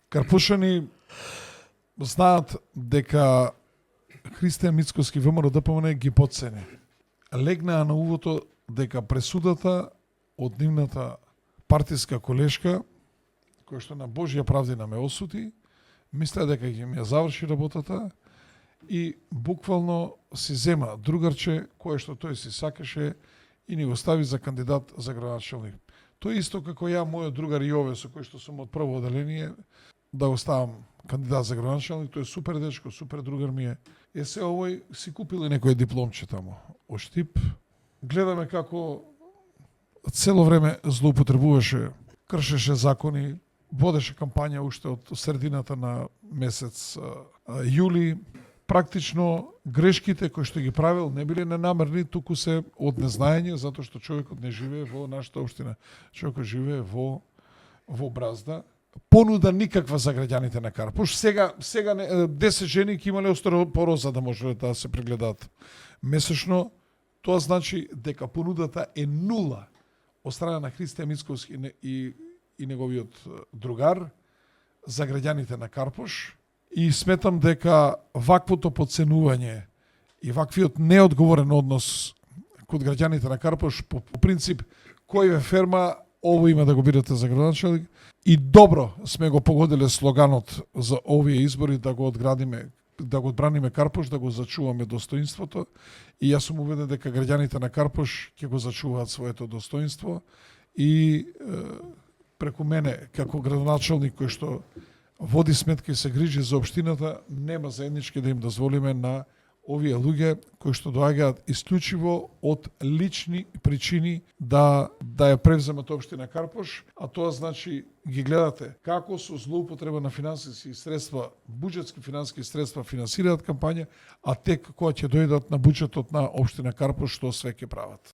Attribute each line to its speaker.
Speaker 1: Карпушани знаат дека Христијан Мицкоски ВМРО ДПМН ги потцени. Легнаа на увото дека пресудата од нивната партиска колешка, која што на Божја правдина ме осуди, мислеа дека ќе ми ја заврши работата и буквално си зема другарче кое што тој си сакаше и ни го стави за кандидат за градоначелник. Тој исто како ја, мојот другар Јове, со кој што сум од прво оделение, да го ставам кандидат за градоначелник, тој е супер дечко, супер другар ми е. Се овој си купили некој дипломче тамо од Штип. Гледаме како цело време злоупотребуваше, кршеше закони, водеше кампања уште од средината на месец јули. Практично грешките кои што ги правил не биле ненамерни, туку се од незнаење, затоа што човекот не живее во нашата општина. Човекот живее во Бразда. Понуда никаква за граѓаните на Карпуш. Сега 10 жени ќе имале остеопороза да може да се прегледаат месечно. Тоа значи дека понудата е нула од страна на Христијан Мицкоски и неговиот другар за граѓаните на Карпуш. И сметам дека ваквото подценување и ваквиот неодговорен однос код граѓаните на Карпуш, по принцип, кој е ферма, ово има да го бидете за градоначелник. И добро сме го погодиле слоганот за овие избори, да го одградиме, да го одбраниме Карпуш, да го зачуваме достоинството. И јас сум уведен дека граѓаните на Карпуш ќе го зачуваат своето достоинство и преку мене, како градоначелник кој што води сметка и се грижи за општината, нема заеднички да им дозволиме на овие луѓе кои што доаѓаат исклучиво од лични причини да ја превземат општина Карпуш, а тоа значи ги гледате како со злоупотреба на финансиски средства, буџетски финансиски средства финансираат кампања, а тек кога ќе дојдат на буџетот на општина Карпуш, што све ќе прават.